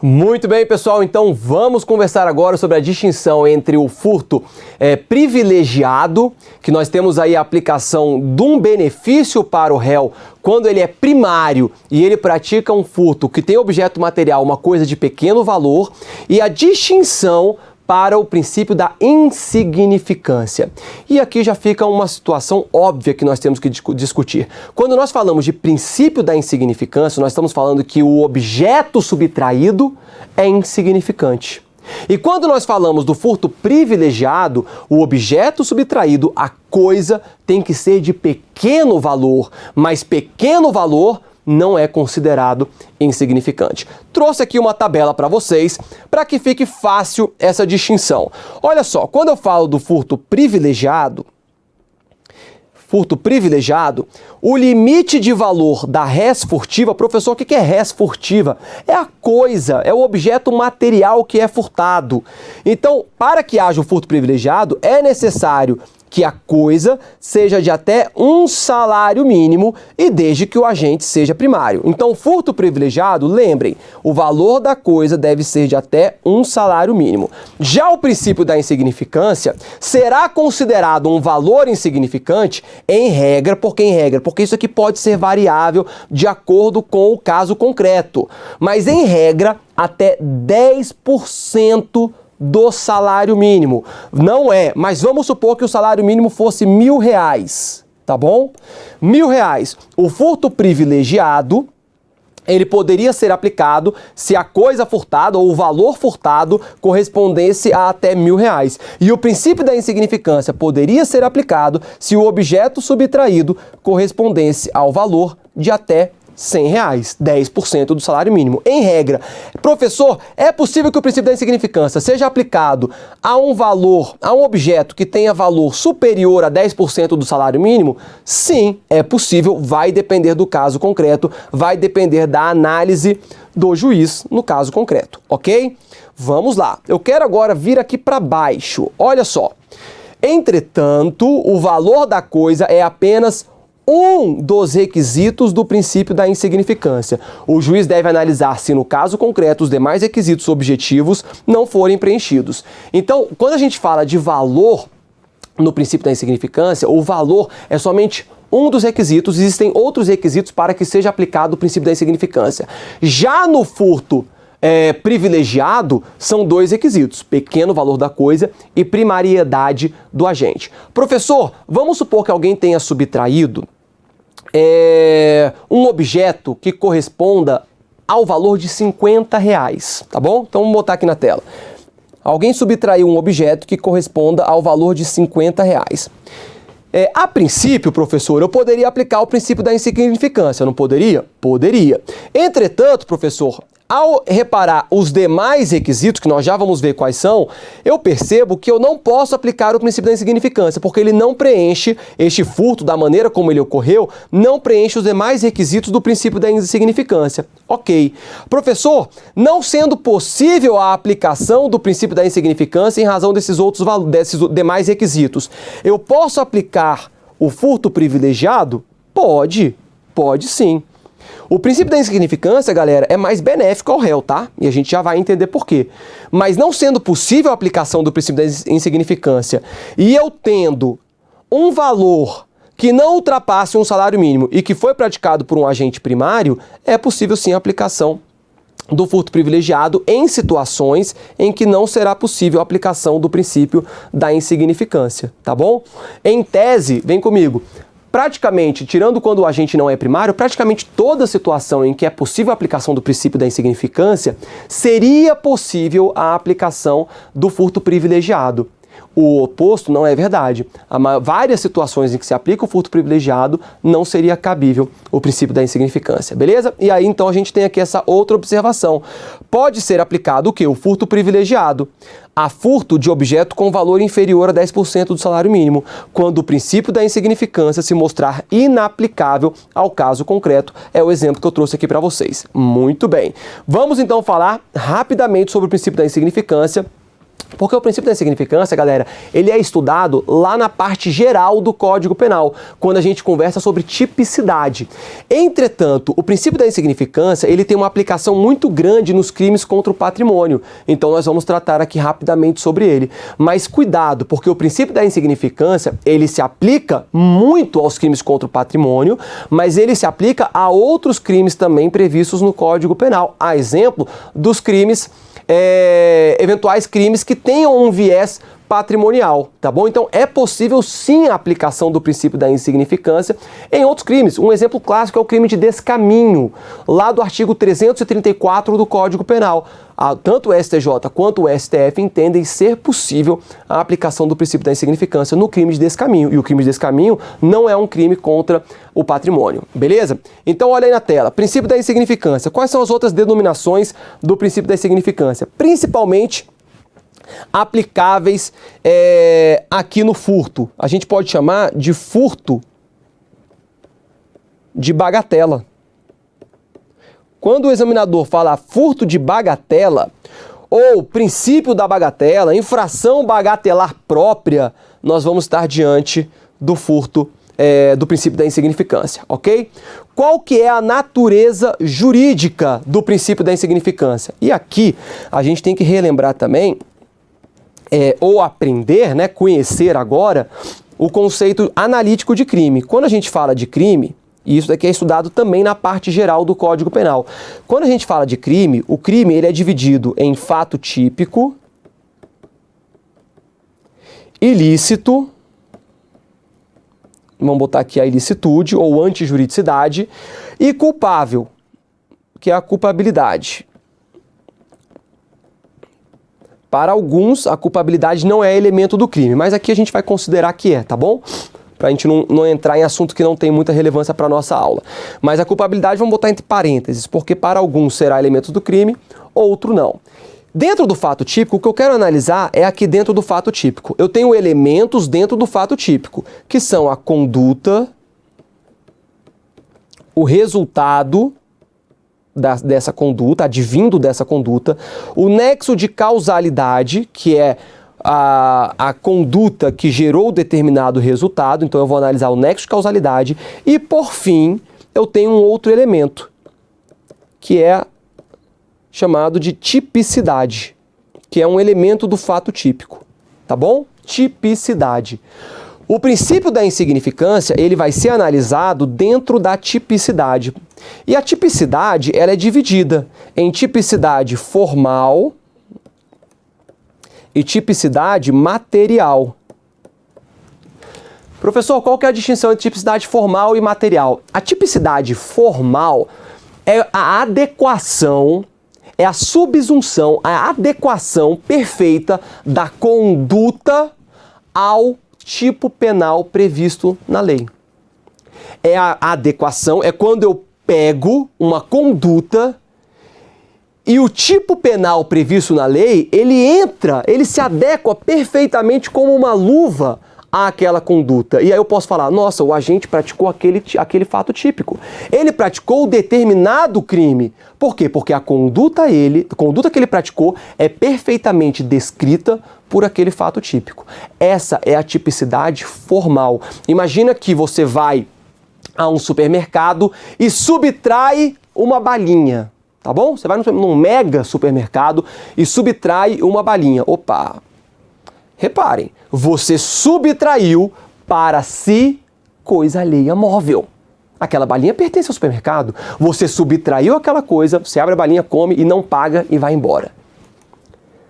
Muito bem, pessoal, então vamos conversar agora sobre a distinção entre o furto privilegiado, que nós temos aí a aplicação de um benefício para o réu quando ele é primário e ele pratica um furto que tem objeto material, uma coisa de pequeno valor, e a distinção para o princípio da insignificância. E aqui já fica uma situação óbvia que nós temos que discutir. Quando nós falamos de princípio da insignificância, nós estamos falando que o objeto subtraído é insignificante. E quando nós falamos do furto privilegiado, o objeto subtraído, a coisa, tem que ser de pequeno valor, mas pequeno valor não é considerado insignificante. Trouxe aqui uma tabela para vocês, para que fique fácil essa distinção. Olha só, quando eu falo do furto privilegiado, o limite de valor da res furtiva, professor, o que é res furtiva? É a coisa, é o objeto material que é furtado. Então, para que haja o furto privilegiado, é necessário que a coisa seja de até um salário mínimo e desde que o agente seja primário. Então, furto privilegiado, lembrem, o valor da coisa deve ser de até um salário mínimo. Já o princípio da insignificância será considerado um valor insignificante em regra, porque isso aqui pode ser variável de acordo com o caso concreto, mas em regra até 10% do salário mínimo. Não é, mas vamos supor que o salário mínimo fosse R$1.000, tá bom? R$1.000. O furto privilegiado, ele poderia ser aplicado se a coisa furtada ou o valor furtado correspondesse a até R$1.000. E o princípio da insignificância poderia ser aplicado se o objeto subtraído correspondesse ao valor de até R$100, 10% do salário mínimo. Em regra, professor, é possível que o princípio da insignificância seja aplicado a um objeto que tenha valor superior a 10% do salário mínimo? Sim, é possível, vai depender do caso concreto, vai depender da análise do juiz no caso concreto, ok? Vamos lá, eu quero agora vir aqui para baixo, olha só. Entretanto, o valor da coisa é apenas um dos requisitos do princípio da insignificância. O juiz deve analisar se, no caso concreto, os demais requisitos objetivos não forem preenchidos. Então, quando a gente fala de valor no princípio da insignificância, o valor é somente um dos requisitos, existem outros requisitos para que seja aplicado o princípio da insignificância. Já no furto privilegiado, são dois requisitos: pequeno valor da coisa e primariedade do agente. Professor, vamos supor que alguém tenha subtraído um objeto que corresponda ao valor de R$50, tá bom? Então vamos botar aqui na tela. Alguém subtraiu um objeto que corresponda ao valor de R$50. A princípio, professor, eu poderia aplicar o princípio da insignificância, não poderia? Poderia. Entretanto, professor, ao reparar os demais requisitos, que nós já vamos ver quais são, eu percebo que eu não posso aplicar o princípio da insignificância, porque ele não preenche, este furto, da maneira como ele ocorreu, não preenche os demais requisitos do princípio da insignificância. Ok. Professor, não sendo possível a aplicação do princípio da insignificância em razão desses demais requisitos, eu posso aplicar o furto privilegiado? Pode sim. O princípio da insignificância, galera, é mais benéfico ao réu, tá? E a gente já vai entender por quê. Mas não sendo possível a aplicação do princípio da insignificância e eu tendo um valor que não ultrapasse um salário mínimo e que foi praticado por um agente primário, é possível sim a aplicação do furto privilegiado em situações em que não será possível a aplicação do princípio da insignificância, tá bom? Em tese, vem comigo, praticamente, tirando quando o agente não é primário, praticamente toda situação em que é possível a aplicação do princípio da insignificância, seria possível a aplicação do furto privilegiado. O oposto não é verdade. Há várias situações em que se aplica o furto privilegiado, não seria cabível o princípio da insignificância, beleza? E aí, então, a gente tem aqui essa outra observação. Pode ser aplicado o quê? O furto privilegiado a furto de objeto com valor inferior a 10% do salário mínimo, quando o princípio da insignificância se mostrar inaplicável ao caso concreto. É o exemplo que eu trouxe aqui para vocês. Muito bem. Vamos, então, falar rapidamente sobre o princípio da insignificância Porque o princípio da insignificância, galera, ele é estudado lá na parte geral do Código Penal, quando a gente conversa sobre tipicidade. Entretanto, o princípio da insignificância, ele tem uma aplicação muito grande nos crimes contra o patrimônio. Então nós vamos tratar aqui rapidamente sobre ele. Mas cuidado, porque o princípio da insignificância, ele se aplica muito aos crimes contra o patrimônio, mas ele se aplica a outros crimes também previstos no Código Penal. A exemplo dos crimes eventuais crimes que tenham um viés patrimonial, tá bom? Então é possível sim a aplicação do princípio da insignificância em outros crimes. Um exemplo clássico é o crime de descaminho, lá do artigo 334 do Código Penal. Tanto o STJ quanto o STF entendem ser possível a aplicação do princípio da insignificância no crime de descaminho. E o crime de descaminho não é um crime contra o patrimônio, beleza? Então olha aí na tela, princípio da insignificância. Quais são as outras denominações do princípio da insignificância? Principalmente aplicáveis aqui no furto. A gente pode chamar de furto de bagatela. Quando o examinador fala furto de bagatela, ou princípio da bagatela, infração bagatelar própria, nós vamos estar diante do furto do princípio da insignificância, ok? Qual que é a natureza jurídica do princípio da insignificância? E aqui a gente tem que relembrar também ou aprender, né, conhecer agora o conceito analítico de crime. Quando a gente fala de crime, e isso daqui é estudado também na parte geral do Código Penal. Quando a gente fala de crime, o crime ele é dividido em fato típico, ilícito, vamos botar aqui a ilicitude ou antijuridicidade, e culpável, que é a culpabilidade. Para alguns, a culpabilidade não é elemento do crime, mas aqui a gente vai considerar que é, tá bom? Para a gente não entrar em assunto que não tem muita relevância para a nossa aula. Mas a culpabilidade vamos botar entre parênteses, porque para alguns será elemento do crime, outro não. Dentro do fato típico, o que eu quero analisar é aqui dentro do fato típico. Eu tenho elementos dentro do fato típico, que são a conduta, o resultado dessa conduta, advindo dessa conduta, o nexo de causalidade, que é a conduta que gerou determinado resultado, então eu vou analisar o nexo de causalidade, e por fim, eu tenho um outro elemento, que é chamado de tipicidade, que é um elemento do fato típico, tá bom? Tipicidade. O princípio da insignificância, ele vai ser analisado dentro da tipicidade. E a tipicidade, ela é dividida em tipicidade formal e tipicidade material. Professor, qual que é a distinção entre tipicidade formal e material? A tipicidade formal é a adequação, é a subsunção, a adequação perfeita da conduta ao tipo penal previsto na lei. É a adequação, é quando eu pego uma conduta e o tipo penal previsto na lei, ele se adequa perfeitamente como uma luva àquela conduta. E aí eu posso falar, nossa, o agente praticou aquele fato típico. Ele praticou determinado crime. Por quê? Porque a conduta que ele praticou é perfeitamente descrita por aquele fato típico. Essa é a tipicidade formal. Imagina que você vai a um supermercado e subtrai uma balinha, tá bom? Você vai num mega supermercado e subtrai uma balinha. Opa! Reparem, você subtraiu para si coisa alheia móvel. Aquela balinha pertence ao supermercado. Você subtraiu aquela coisa, você abre a balinha, come e não paga e vai embora.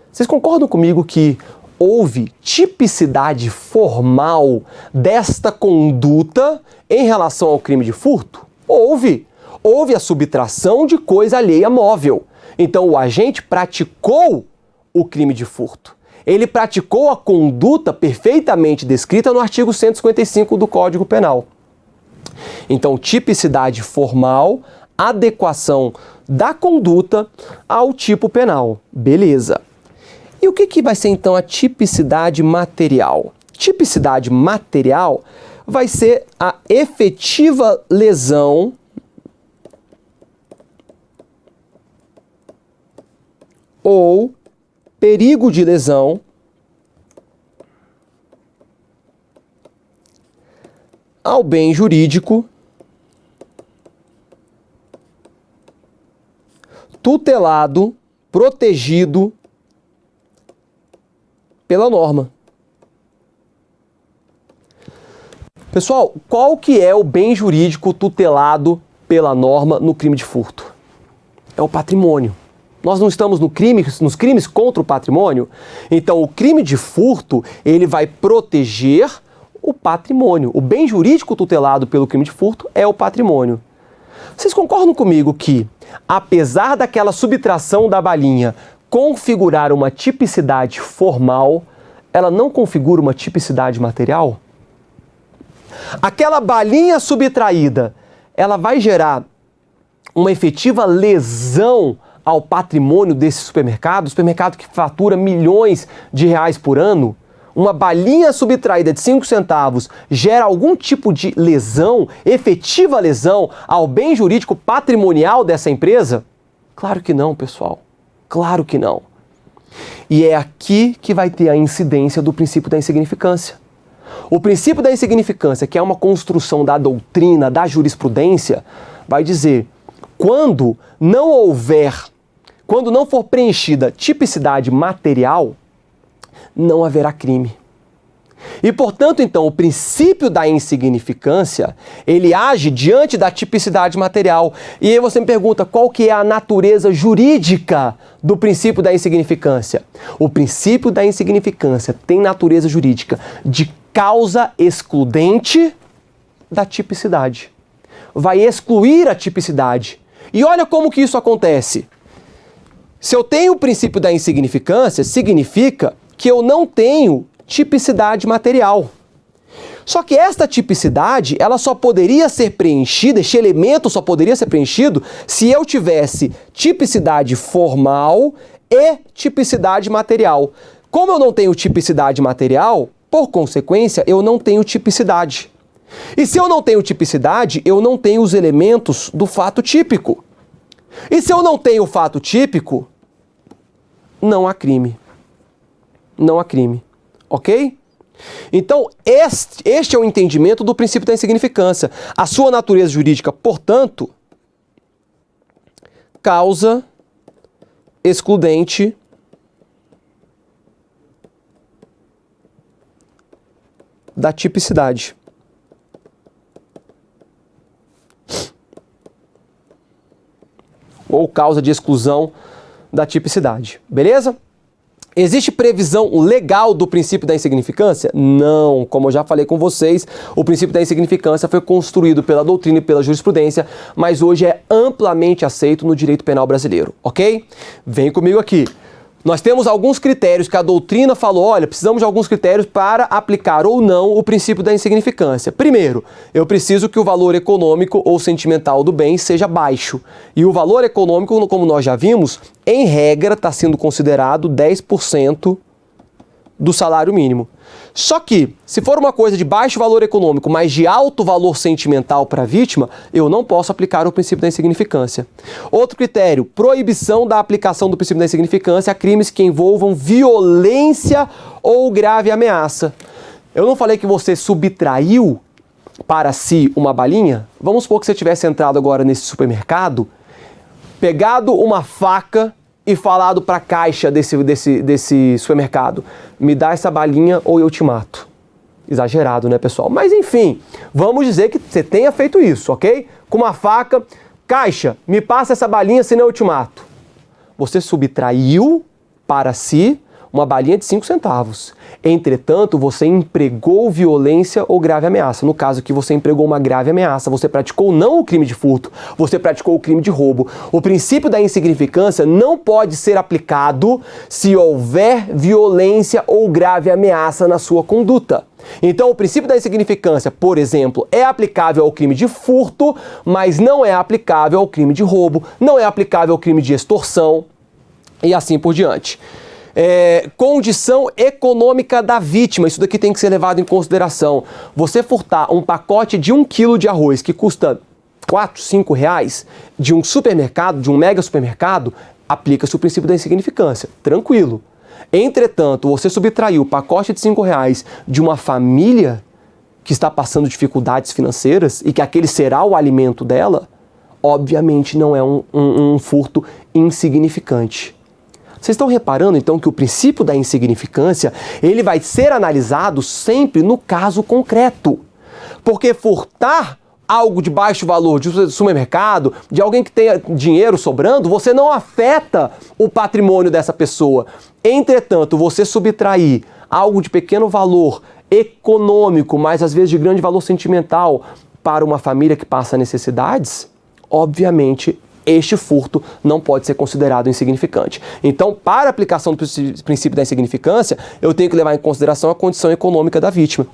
Vocês concordam comigo que houve tipicidade formal desta conduta em relação ao crime de furto? Houve. Houve a subtração de coisa alheia móvel. Então o agente praticou o crime de furto. Ele praticou a conduta perfeitamente descrita no artigo 155 do Código Penal. Então, tipicidade formal, adequação da conduta ao tipo penal. Beleza. E o que vai ser então a tipicidade material? Tipicidade material vai ser a efetiva lesão ou perigo de lesão ao bem jurídico tutelado, protegido pela norma. Pessoal, qual que é o bem jurídico tutelado pela norma no crime de furto? É o patrimônio. Nós não estamos nos crimes contra o patrimônio? Então, o crime de furto, ele vai proteger o patrimônio. O bem jurídico tutelado pelo crime de furto é o patrimônio. Vocês concordam comigo que, apesar daquela subtração da balinha configurar uma tipicidade formal, ela não configura uma tipicidade material? Aquela balinha subtraída, ela vai gerar uma efetiva lesão ao patrimônio desse supermercado que fatura milhões de reais por ano? Uma balinha subtraída de 5 centavos gera algum tipo de lesão, efetiva lesão, ao bem jurídico patrimonial dessa empresa? Claro que não, pessoal. Claro que não. E é aqui que vai ter a incidência do princípio da insignificância. O princípio da insignificância, que é uma construção da doutrina, da jurisprudência, vai dizer: quando não for preenchida tipicidade material, não haverá crime. E, portanto, então, o princípio da insignificância, ele age diante da tipicidade material. E aí você me pergunta, qual que é a natureza jurídica do princípio da insignificância? O princípio da insignificância tem natureza jurídica de causa excludente da tipicidade. Vai excluir a tipicidade. E olha como que isso acontece. Se eu tenho o princípio da insignificância, significa que eu não tenho tipicidade material. Só que esta tipicidade, ela só poderia ser preenchida, este elemento só poderia ser preenchido se eu tivesse tipicidade formal e tipicidade material. Como eu não tenho tipicidade material, por consequência, eu não tenho tipicidade. E se eu não tenho tipicidade, eu não tenho os elementos do fato típico. E se eu não tenho o fato típico, não há crime. Não há crime. Ok? Então, este é o entendimento do princípio da insignificância. A sua natureza jurídica, portanto, causa excludente da tipicidade. Ou causa de exclusão da tipicidade. Beleza? Existe previsão legal do princípio da insignificância? Não. Como eu já falei com vocês, o princípio da insignificância foi construído pela doutrina e pela jurisprudência, mas hoje é amplamente aceito no direito penal brasileiro, ok? Vem comigo aqui. Nós temos alguns critérios que a doutrina falou, olha, precisamos de alguns critérios para aplicar ou não o princípio da insignificância. Primeiro, eu preciso que o valor econômico ou sentimental do bem seja baixo. E o valor econômico, como nós já vimos, em regra está sendo considerado 10% do salário mínimo. Só que, se for uma coisa de baixo valor econômico, mas de alto valor sentimental para a vítima, eu não posso aplicar o princípio da insignificância. Outro critério, proibição da aplicação do princípio da insignificância a crimes que envolvam violência ou grave ameaça. Eu não falei que você subtraiu para si uma balinha? Vamos supor que você tivesse entrado agora nesse supermercado, pegado uma faca e falado para a caixa desse supermercado: me dá essa balinha ou eu te mato. Exagerado, né, pessoal? Mas enfim, vamos dizer que você tenha feito isso, ok? Com uma faca, caixa, me passa essa balinha, senão eu te mato. Você subtraiu para si uma balinha de 5 centavos. Entretanto, você empregou violência ou grave ameaça. No caso aqui, você empregou uma grave ameaça. Você praticou não o crime de furto, você praticou o crime de roubo. O princípio da insignificância não pode ser aplicado se houver violência ou grave ameaça na sua conduta. Então, o princípio da insignificância, por exemplo, é aplicável ao crime de furto, mas não é aplicável ao crime de roubo, não é aplicável ao crime de extorsão e assim por diante. Condição econômica da vítima, isso daqui tem que ser levado em consideração. Você furtar um pacote de 1 quilo de arroz que custa 4, 5 reais de um supermercado, de um mega supermercado, aplica-se o princípio da insignificância, tranquilo. Entretanto, você subtraiu o pacote de 5 reais de uma família que está passando dificuldades financeiras e que aquele será o alimento dela, obviamente não é um furto insignificante. Vocês estão reparando, então, que o princípio da insignificância, ele vai ser analisado sempre no caso concreto. Porque furtar algo de baixo valor de supermercado, de alguém que tenha dinheiro sobrando, você não afeta o patrimônio dessa pessoa. Entretanto, você subtrair algo de pequeno valor econômico, mas às vezes de grande valor sentimental, para uma família que passa necessidades, obviamente este furto não pode ser considerado insignificante. Então, para a aplicação do princípio da insignificância, eu tenho que levar em consideração a condição econômica da vítima.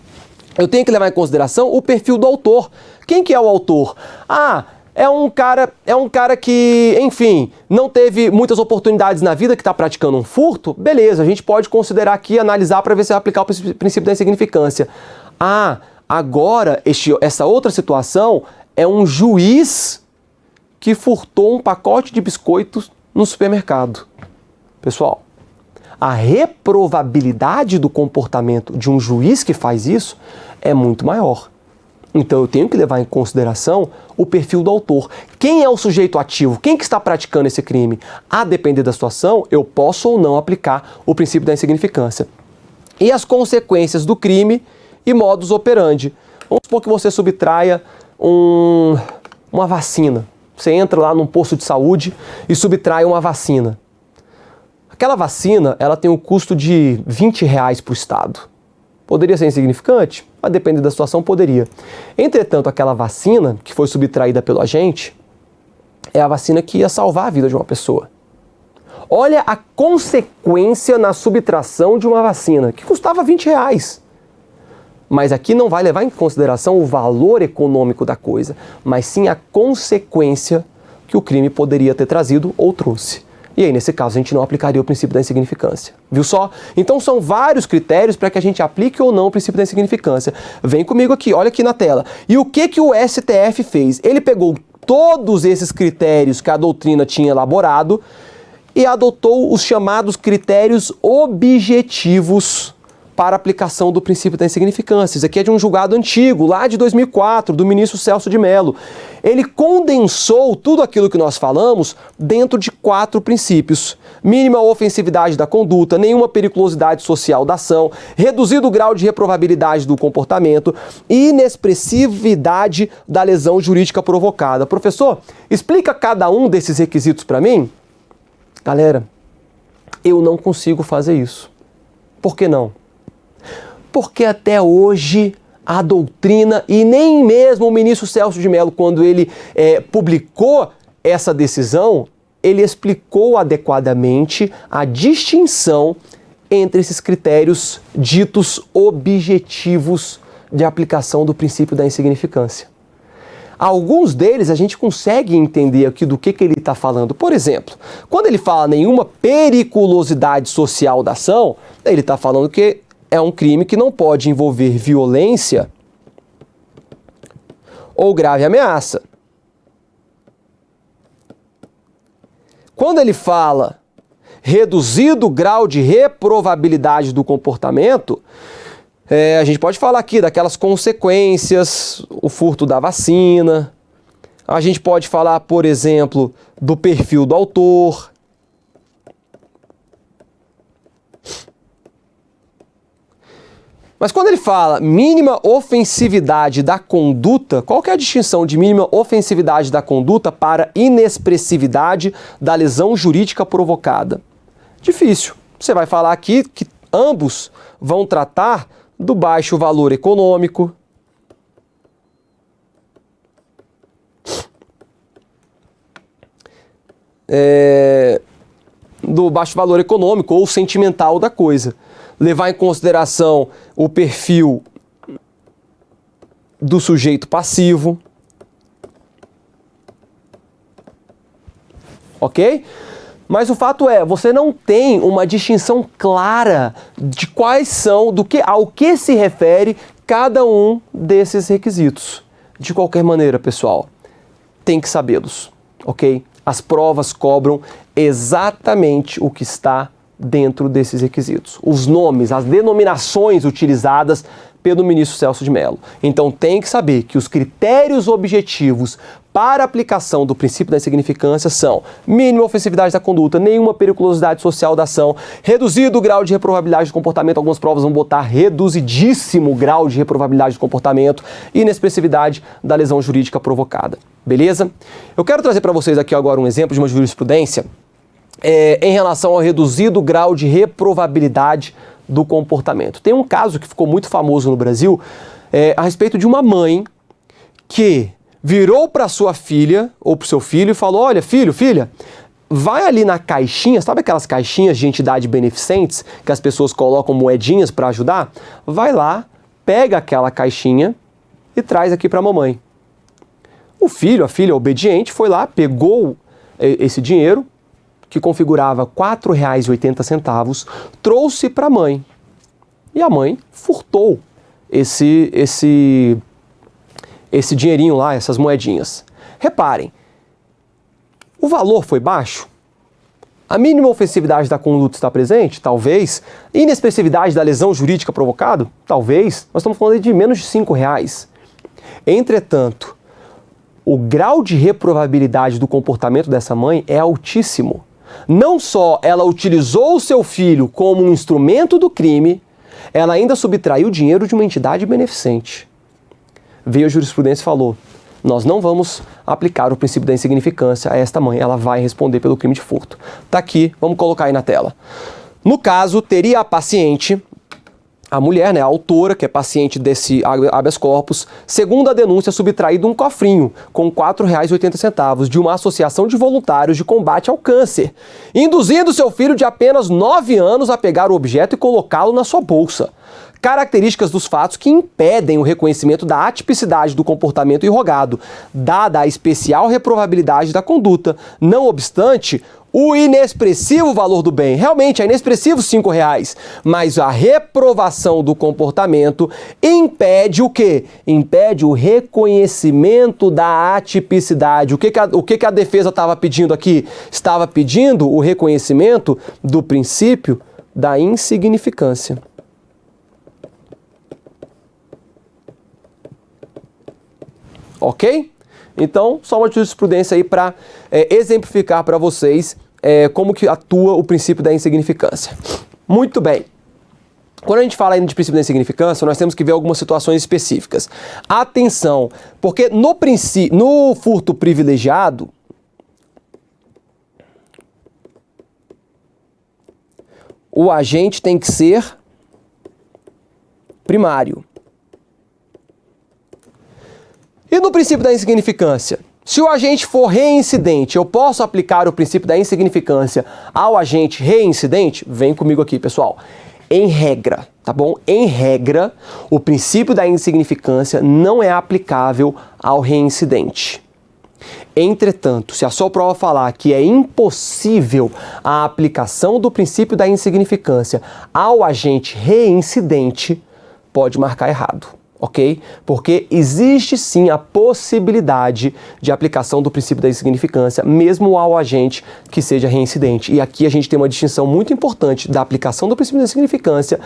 Eu tenho que levar em consideração o perfil do autor. Quem que é o autor? É um cara que, enfim, não teve muitas oportunidades na vida, que está praticando um furto. Beleza, a gente pode considerar aqui, analisar para ver se vai aplicar o princípio da insignificância. Agora, essa outra situação é um juiz que furtou um pacote de biscoitos no supermercado. Pessoal, a reprovabilidade do comportamento de um juiz que faz isso é muito maior. Então eu tenho que levar em consideração o perfil do autor. Quem é o sujeito ativo? Quem que está praticando esse crime? A depender da situação, eu posso ou não aplicar o princípio da insignificância. E as consequências do crime e modus operandi. Vamos supor que você subtraia uma vacina. Você entra lá num posto de saúde e subtrai uma vacina. Aquela vacina, ela tem um custo de R$20 para o Estado. Poderia ser insignificante? A depender da situação, poderia. Entretanto, aquela vacina que foi subtraída pelo agente é a vacina que ia salvar a vida de uma pessoa. Olha a consequência na subtração de uma vacina, que custava R$20. Mas aqui não vai levar em consideração o valor econômico da coisa, mas sim a consequência que o crime poderia ter trazido ou trouxe. E aí, nesse caso, a gente não aplicaria o princípio da insignificância. Viu só? Então, são vários critérios para que a gente aplique ou não o princípio da insignificância. Vem comigo aqui, olha aqui na tela. E o que o STF fez? Ele pegou todos esses critérios que a doutrina tinha elaborado e adotou os chamados critérios objetivos para a aplicação do princípio da insignificância. Isso aqui é de um julgado antigo, lá de 2004, do ministro Celso de Mello. Ele condensou tudo aquilo que nós falamos dentro de 4 princípios. Mínima ofensividade da conduta, nenhuma periculosidade social da ação, reduzido o grau de reprovabilidade do comportamento e inexpressividade da lesão jurídica provocada. Professor, explica cada um desses requisitos para mim? Galera, eu não consigo fazer isso. Por que não? Porque até hoje a doutrina, e nem mesmo o ministro Celso de Mello, quando ele publicou essa decisão, ele explicou adequadamente a distinção entre esses critérios ditos objetivos de aplicação do princípio da insignificância. Alguns deles a gente consegue entender aqui do que ele está falando. Por exemplo, quando ele fala nenhuma periculosidade social da ação, ele está falando que é um crime que não pode envolver violência ou grave ameaça. Quando ele fala reduzido grau de reprovabilidade do comportamento, a gente pode falar aqui daquelas consequências, o furto da vacina. A gente pode falar, por exemplo, do perfil do autor. Mas quando ele fala mínima ofensividade da conduta, qual que é a distinção de mínima ofensividade da conduta para inexpressividade da lesão jurídica provocada? Difícil. Você vai falar aqui que ambos vão tratar do baixo valor econômico, do baixo valor econômico ou sentimental da coisa. Levar em consideração o perfil do sujeito passivo. Ok? Mas o fato é, você não tem uma distinção clara de quais são, ao que se refere cada um desses requisitos. De qualquer maneira, pessoal, tem que sabê-los, ok? As provas cobram exatamente o que está dentro desses requisitos. Os nomes, as denominações utilizadas pelo ministro Celso de Mello. Então tem que saber que os critérios objetivos para a aplicação do princípio da insignificância são mínima ofensividade da conduta, nenhuma periculosidade social da ação, reduzido o grau de reprovabilidade do comportamento, algumas provas vão botar reduzidíssimo grau de reprovabilidade do comportamento, e inexpressividade da lesão jurídica provocada. Beleza? Eu quero trazer para vocês aqui agora um exemplo de uma jurisprudência em relação ao reduzido grau de reprovabilidade do comportamento. Tem um caso que ficou muito famoso no Brasil a respeito de uma mãe que virou para sua filha ou para o seu filho e falou: olha, filho, filha, vai ali na caixinha, sabe aquelas caixinhas de entidade beneficentes que as pessoas colocam moedinhas para ajudar? Vai lá, pega aquela caixinha e traz aqui para a mamãe. O filho, a filha obediente, foi lá, pegou esse dinheiro, que configurava R$ 4,80, trouxe para a mãe. E a mãe furtou esse dinheirinho lá, essas moedinhas. Reparem, o valor foi baixo? A mínima ofensividade da conduta está presente? Talvez. Inexpressividade da lesão jurídica provocada? Talvez. Nós estamos falando de menos de R$ 5. Entretanto, o grau de reprovabilidade do comportamento dessa mãe é altíssimo. Não só ela utilizou o seu filho como um instrumento do crime, ela ainda subtraiu o dinheiro de uma entidade beneficente. Veio a jurisprudência e falou: nós não vamos aplicar o princípio da insignificância a esta mãe, ela vai responder pelo crime de furto. Tá aqui, vamos colocar aí na tela. No caso, teria a paciente, a mulher, né, a autora, que é paciente desse habeas corpus, segundo a denúncia, subtraído um cofrinho com R$ 4,80 de uma associação de voluntários de combate ao câncer, induzindo seu filho de apenas 9 anos a pegar o objeto e colocá-lo na sua bolsa. Características dos fatos que impedem o reconhecimento da atipicidade do comportamento irrogado, dada a especial reprovabilidade da conduta. Não obstante, o inexpressivo valor do bem, realmente é inexpressivo R$ 5, mas a reprovação do comportamento impede o quê? Impede o reconhecimento da atipicidade. O que a defesa estava pedindo aqui? Estava pedindo o reconhecimento do princípio da insignificância. Ok? Então, só uma jurisprudência aí para exemplificar para vocês como que atua o princípio da insignificância. Muito bem. Quando a gente fala ainda de princípio da insignificância, nós temos que ver algumas situações específicas. Atenção, porque no furto privilegiado, o agente tem que ser primário. E no princípio da insignificância? Se o agente for reincidente, eu posso aplicar o princípio da insignificância ao agente reincidente? Vem comigo aqui, pessoal. Em regra, tá bom? Em regra, o princípio da insignificância não é aplicável ao reincidente. Entretanto, se a sua prova falar que é impossível a aplicação do princípio da insignificância ao agente reincidente, pode marcar errado. Ok? Porque existe sim a possibilidade de aplicação do princípio da insignificância, mesmo ao agente que seja reincidente. E aqui a gente tem uma distinção muito importante da aplicação do princípio da insignificância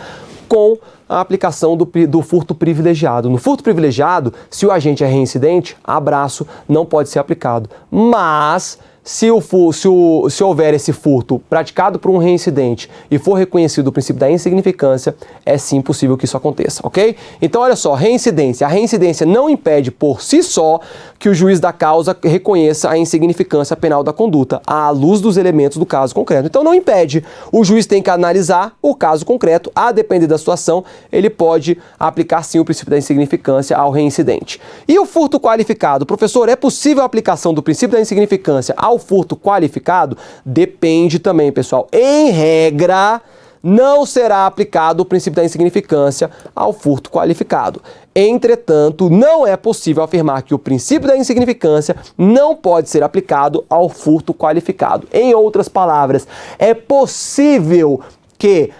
com a aplicação do furto privilegiado. No furto privilegiado, se o agente é reincidente, abraço, não pode ser aplicado. Mas se houver esse furto praticado por um reincidente e for reconhecido o princípio da insignificância, é sim possível que isso aconteça, ok? Então, olha só, reincidência. A reincidência não impede por si só que o juiz da causa reconheça a insignificância penal da conduta, à luz dos elementos do caso concreto. Então, não impede. O juiz tem que analisar o caso concreto, a depender da situação, ele pode aplicar sim o princípio da insignificância ao reincidente. E o furto qualificado? Professor, é possível a aplicação do princípio da insignificância ao furto qualificado? Depende também, pessoal. Em regra, não será aplicado o princípio da insignificância ao furto qualificado. Entretanto, não é possível afirmar que o princípio da insignificância não pode ser aplicado ao furto qualificado. Em outras palavras, é possível que,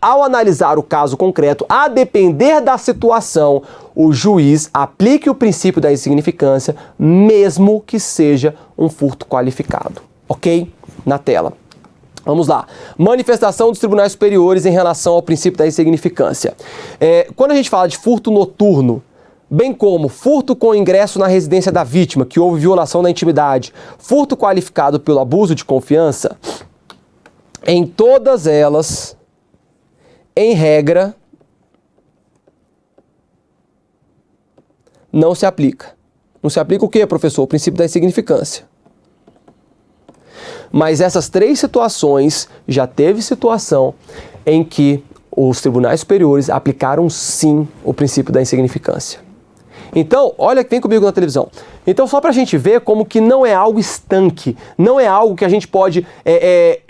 ao analisar o caso concreto, a depender da situação, o juiz aplique o princípio da insignificância, mesmo que seja um furto qualificado. Ok? Na tela. Vamos lá. Manifestação dos tribunais superiores em relação ao princípio da insignificância. Quando a gente fala de furto noturno, bem como furto com ingresso na residência da vítima, que houve violação da intimidade, furto qualificado pelo abuso de confiança, em todas elas, em regra, não se aplica. Não se aplica o quê, professor? O princípio da insignificância. Mas essas 3 situações, já teve situação em que os tribunais superiores aplicaram sim o princípio da insignificância. Então, olha, vem comigo na televisão. Então, só para a gente ver como que não é algo estanque, não é algo que a gente pode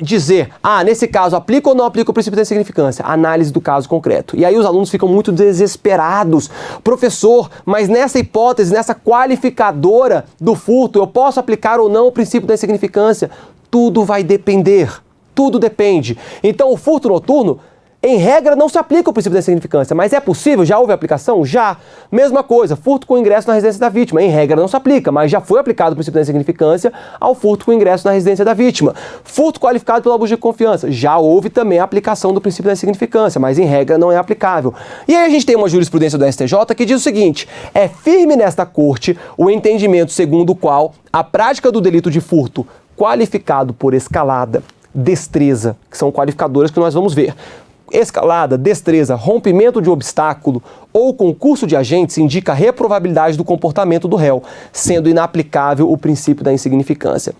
dizer, nesse caso aplica ou não aplica o princípio da insignificância. Análise do caso concreto. E aí os alunos ficam muito desesperados. Professor, mas nessa hipótese, nessa qualificadora do furto, eu posso aplicar ou não o princípio da insignificância? Tudo vai depender. Tudo depende. Então, o furto noturno, em regra, não se aplica o princípio da insignificância, mas é possível? Já houve aplicação? Já. Mesma coisa, furto com ingresso na residência da vítima. Em regra, não se aplica, mas já foi aplicado o princípio da insignificância ao furto com ingresso na residência da vítima. Furto qualificado pelo abuso de confiança. Já houve também a aplicação do princípio da insignificância, mas em regra não é aplicável. E aí a gente tem uma jurisprudência do STJ que diz o seguinte: é firme nesta corte o entendimento segundo o qual a prática do delito de furto qualificado por escalada, destreza, que são qualificadoras que nós vamos ver. Escalada, destreza, rompimento de obstáculo ou concurso de agentes indica a reprovabilidade do comportamento do réu, sendo inaplicável o princípio da insignificância.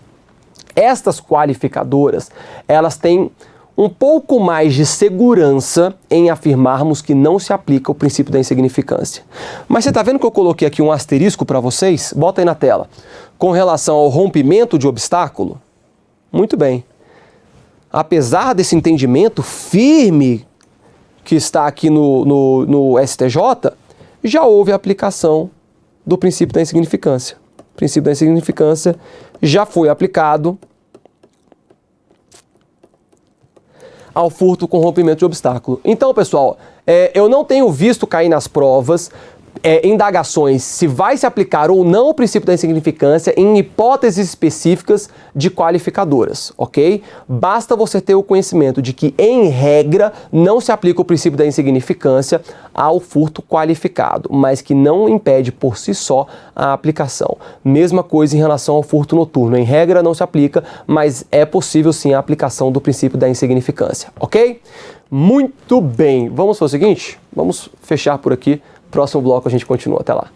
Estas qualificadoras, elas têm um pouco mais de segurança em afirmarmos que não se aplica o princípio da insignificância. Mas você está vendo que eu coloquei aqui um asterisco para vocês? Bota aí na tela. Com relação ao rompimento de obstáculo? Muito bem. Apesar desse entendimento firme que está aqui no STJ, já houve a aplicação do princípio da insignificância. O princípio da insignificância já foi aplicado ao furto com rompimento de obstáculo. Então, pessoal, eu não tenho visto cair nas provas indagações se vai se aplicar ou não o princípio da insignificância em hipóteses específicas de qualificadoras, ok? Basta você ter o conhecimento de que, em regra, não se aplica o princípio da insignificância ao furto qualificado, mas que não impede por si só a aplicação. Mesma coisa em relação ao furto noturno. Em regra, não se aplica, mas é possível sim a aplicação do princípio da insignificância, ok? Muito bem. Vamos fazer o seguinte? Vamos fechar por aqui. Próximo bloco a gente continua. Até lá.